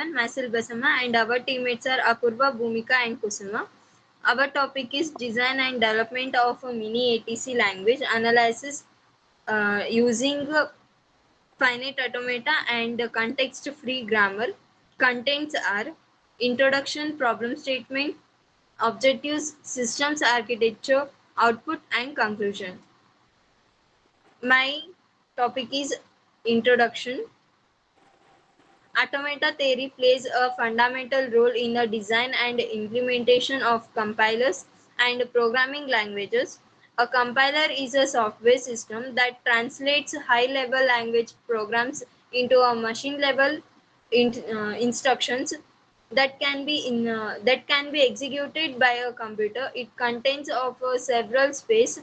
Myself Basama, and our teammates are Apurva, Bhumika, and Kusuma. Our topic is design and development of a mini ATC language analysis using finite automata and context-free grammar. Contents are introduction, problem statement, objectives, systems architecture, output, and conclusion. My topic is introduction. Automata theory plays a fundamental role in the design and implementation of compilers and programming languages. A compiler is a software system that translates high-level language programs into a machine-level instructions that can be executed by a computer. It contains of several space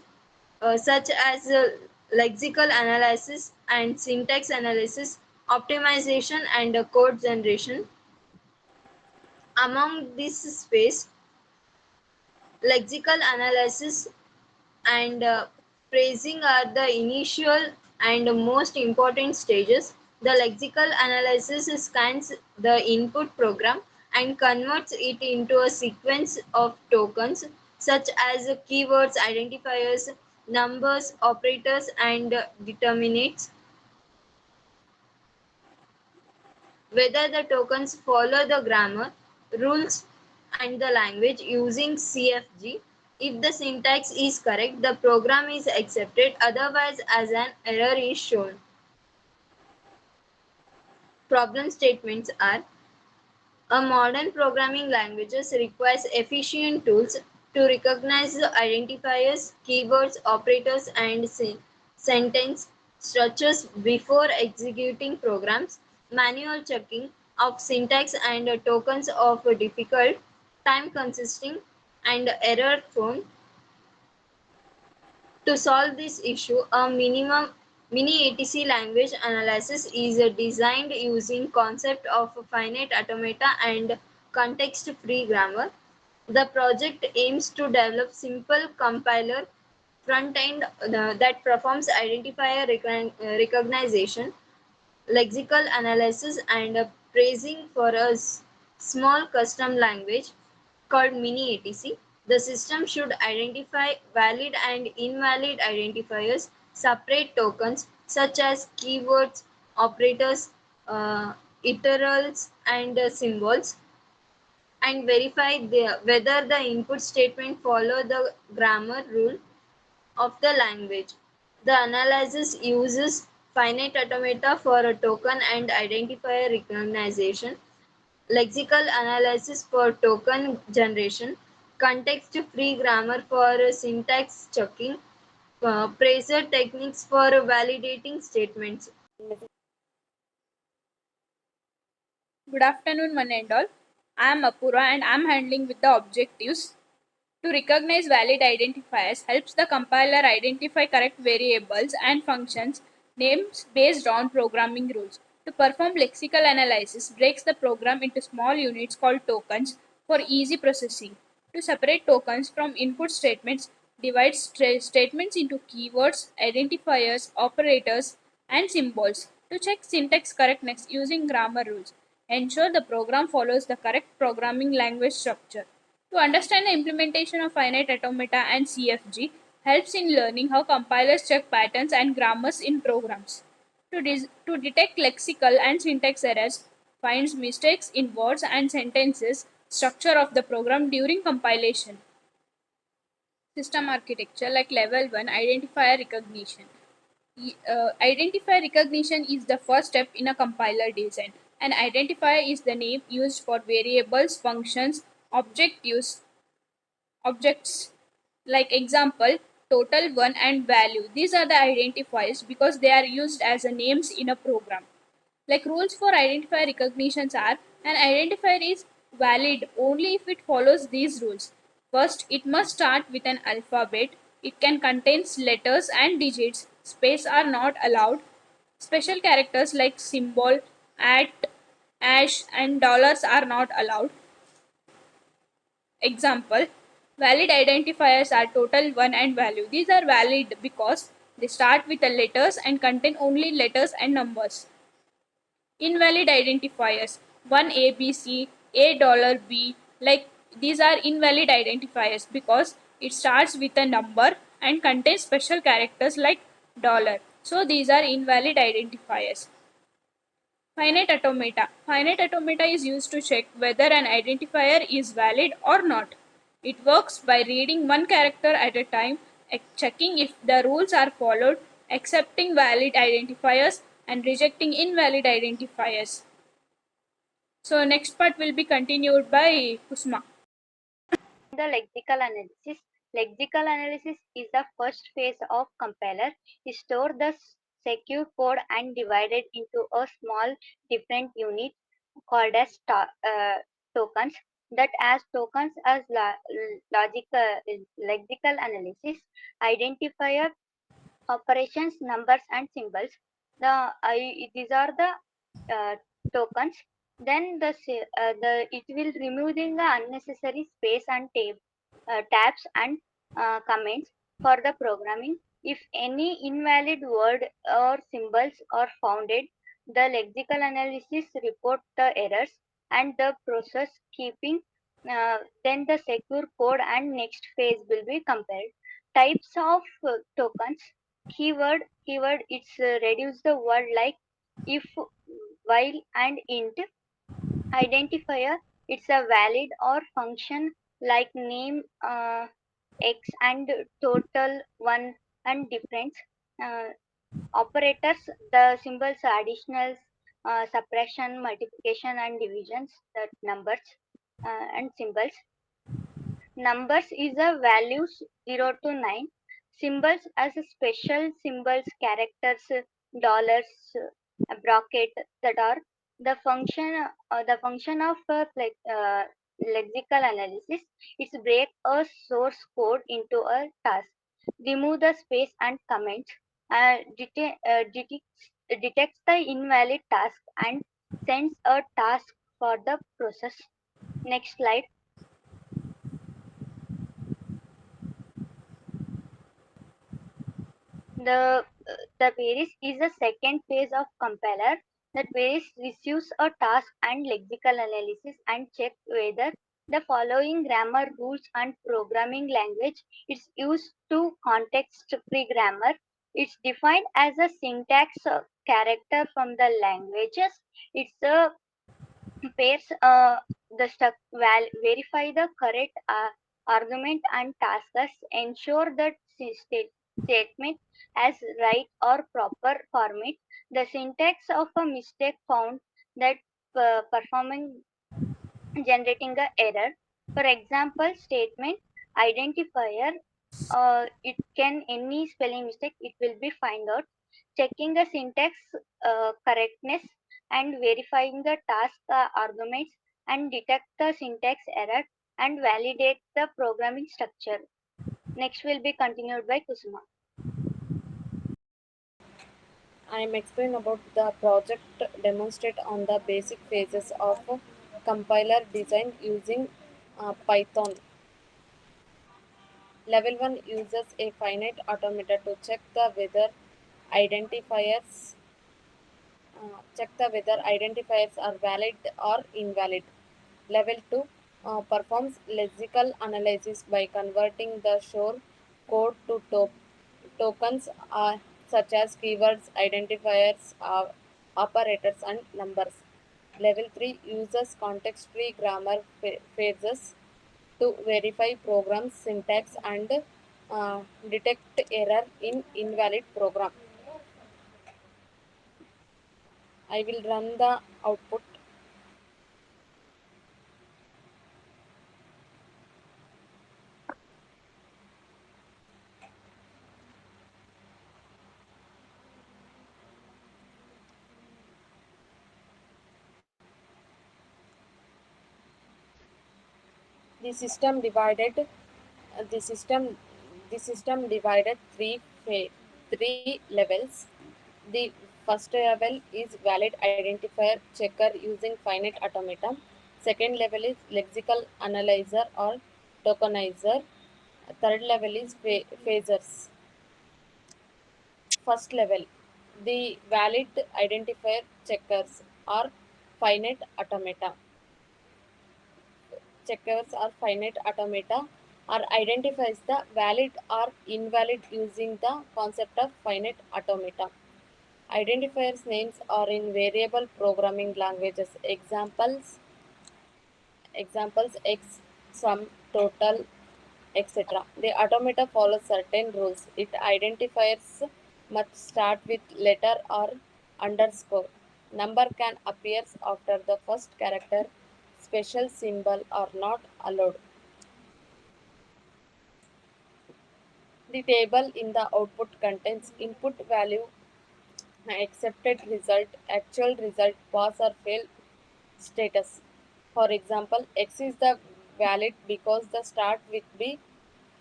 such as lexical analysis and syntax analysis, optimization, and code generation. Among this space, lexical analysis and phrasing are the initial and most important stages. The lexical analysis scans the input program and converts it into a sequence of tokens such as keywords, identifiers, numbers, operators, and determinates whether the tokens follow the grammar, rules, and the language using CFG. If the syntax is correct, the program is accepted, otherwise as an error is shown. Problem statements are a modern programming languages requires efficient tools to recognize the identifiers, keywords, operators, and sentence structures before executing programs. Manual checking of syntax and tokens of difficult, time consisting, and error prone. To solve this issue, a mini ATC language analysis is designed using concept of finite automata and context-free grammar. The project aims to develop simple compiler front end that performs identifier recognition, lexical analysis, and phrasing for a small custom language called mini ATC. The system should identify valid and invalid identifiers, separate tokens such as keywords, operators, literals, and symbols, and verify whether the input statement follow the grammar rule of the language. The analysis uses finite automata for a token and identifier recognition, lexical analysis for token generation, context-free grammar for syntax checking, Fraser techniques for validating statements. Good afternoon, one and all. I am Apura and I am handling with the objectives. To recognize valid identifiers helps the compiler identify correct variables and functions names based on programming rules. To perform lexical analysis breaks the program into small units called tokens for easy processing. To separate tokens from input statements divides statements into keywords, identifiers, operators, and symbols. To check syntax correctness using grammar rules. Ensure the program follows the correct programming language structure. To understand the implementation of finite automata and CFG helps in learning how compilers check patterns and grammars in programs. To detect lexical and syntax errors, finds mistakes in words and sentences structure of the program during compilation. System architecture like level 1 identifier recognition. Identifier recognition is the first step in a compiler design. An identifier is the name used for variables, functions, objects like example total, 1 and value. These are the identifiers because they are used as a names in a program. Like rules for identifier recognitions are an identifier is valid only if it follows these rules. First, it must start with an alphabet. It can contain letters and digits. Space are not allowed. Special characters like symbol, at, ash, and dollars are not allowed. Example, valid identifiers are total, 1 and value. These are valid because they start with the letters and contain only letters and numbers. Invalid identifiers. one ABC, $A, like these are invalid identifiers because it starts with a number and contains special characters like dollar. So these are invalid identifiers. Finite automata. Finite automata is used to check whether an identifier is valid or not. It works by reading one character at a time, checking if the rules are followed, accepting valid identifiers, and rejecting invalid identifiers. So next part will be continued by Kusma. The lexical analysis. Lexical analysis is the first phase of compiler. It stores the secure code and divided into a small different unit called as tokens. That as tokens as logical lexical analysis, identifier operations, numbers, and symbols. These are the uh, tokens. Then the it will removing the unnecessary space and tabs and comments for the programming. If any invalid word or symbols are founded, the lexical analysis report the errors and the process keeping. Then the secure code and next phase will be compared. Types of tokens. Keyword it's reduce the word like if, while, and int. Identifier it's a valid or function like name, x, and total 1 and difference. uh, Operators, the symbols additionals, suppression, multiplication, and divisions, that numbers and symbols. Numbers is a values 0 to 9. Symbols as a special symbols, characters, dollars, bracket, that are the function of lexical analysis. It's break a source code into a task, remove the space and comments, detects the invalid task, and sends a task for the process. Next slide. The queries is the second phase of compiler. The queries receives a task and lexical analysis and check whether the following grammar rules and programming language is used to context-free grammar. It's defined as a syntax character from the languages. It's a pairs verify the correct argument and tasks, ensure that statement as right or proper format. The syntax of a mistake found that performing generating a error. For example, statement identifier, it can any spelling mistake it will be find out. Checking the syntax correctness and verifying the task arguments and detect the syntax error and validate the programming structure. Next will be continued by Kusuma. I am explaining about the project demonstrate on the basic phases of compiler design using Python. Level 1 uses a finite automata to identifiers check the whether identifiers are valid or invalid. Level 2 performs lexical analysis by converting the source code to tokens such as keywords, identifiers, operators, and numbers. Level 3 uses context free grammar phases to verify program syntax and detect error in invalid program. I will run the output. The system divided the system the system divided three levels. The first level is valid identifier checker using finite automata. Second level is lexical analyzer or tokenizer. Third level is phasers. First level, the valid identifier checkers are finite automata. Checkers or finite automata are identifies the valid or invalid using the concept of finite automata. Identifiers names are in variable programming languages. Examples x, sum, total, etc. The automata follows certain rules. It identifiers must start with letter or underscore. Number can appear after the first character. Special symbol are not allowed. The table in the output contains input value, accepted result, actual result, pass or fail status. For example, X is the valid because the start with B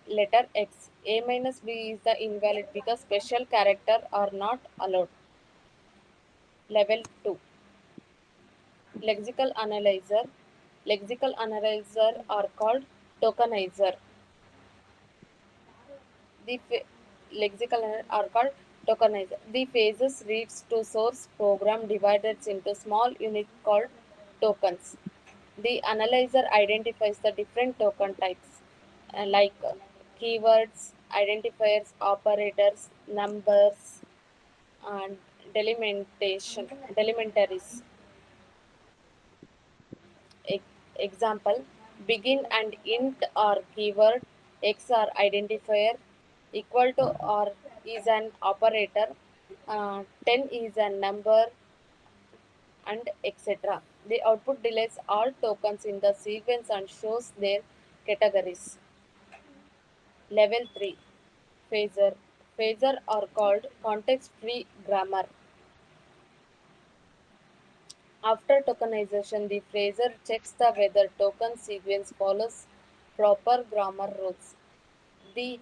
letter X. A minus B is the invalid because special character are not allowed. Level 2. Lexical analyzer. Lexical analyzer are called tokenizer. The lexical are called tokenizer. The phases reads to source program divided into small units called tokens. The analyzer identifies the different token types like keywords, identifiers, operators, numbers, and delimitaries. E- Example: begin and int are keyword, x are identifier, equal to or is an operator, 10 is a number, and etc. The output delays all tokens in the sequence and shows their categories. Level 3. Phaser. Phaser are called context-free grammar. After tokenization, the phaser checks the whether token sequence follows proper grammar rules. The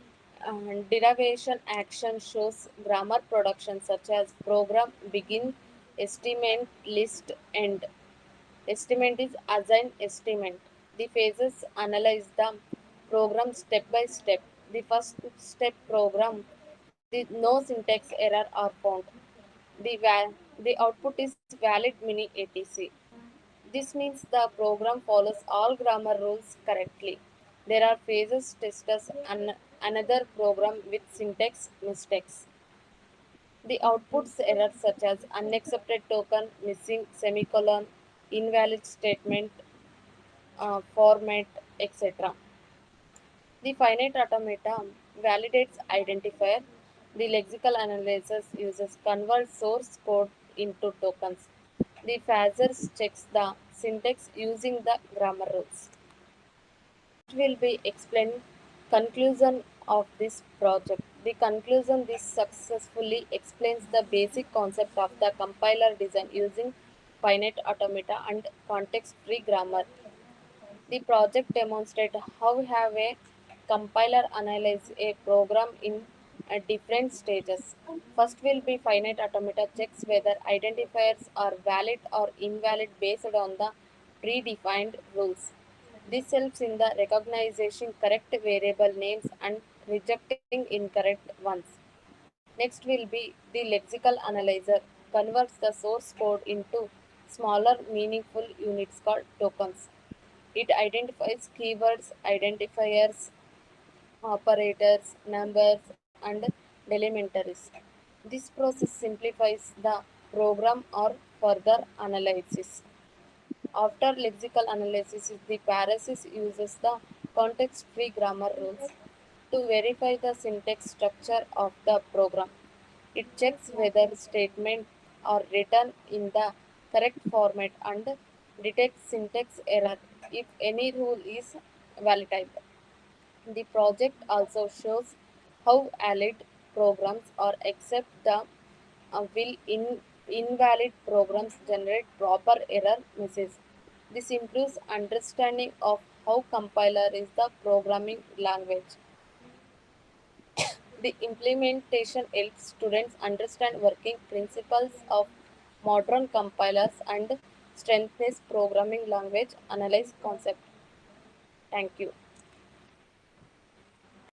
derivation action shows grammar production such as program begin, estimate, list, end. Estimate is assign estimate. The phases analyze the program step by step. The first step program, no syntax error are found. The output is valid mini ATC. This means the program follows all grammar rules correctly. There are phases testers and another program with syntax mistakes. The outputs errors such as unaccepted token, missing semicolon, invalid statement, format, etc. The finite automata validates identifier. The lexical analysis uses convert source code into tokens. The phasers checks the syntax using the grammar rules. Will be explained conclusion of this project. The conclusion this successfully explains the basic concept of the compiler design using finite automata and context-free grammar. The project demonstrates how have a compiler analyze a program in different stages. First will be finite automata checks whether identifiers are valid or invalid based on the predefined rules. This helps in the recognition correct variable names and rejecting incorrect ones. Next will be the lexical analyzer converts the source code into smaller meaningful units called tokens. It identifies keywords, identifiers, operators, numbers, and delimitaries. This process simplifies the program or further analysis. After lexical analysis, the parsers uses the context-free grammar rules to verify the syntax structure of the program. It checks whether statements are written in the correct format and detects syntax error if any rule is valid. The project also shows how valid programs are accept the invalid programs generate proper error message. This improves understanding of how compiler is the programming language. The implementation helps students understand working principles of modern compilers and strengthens programming language analyze concept. Thank you.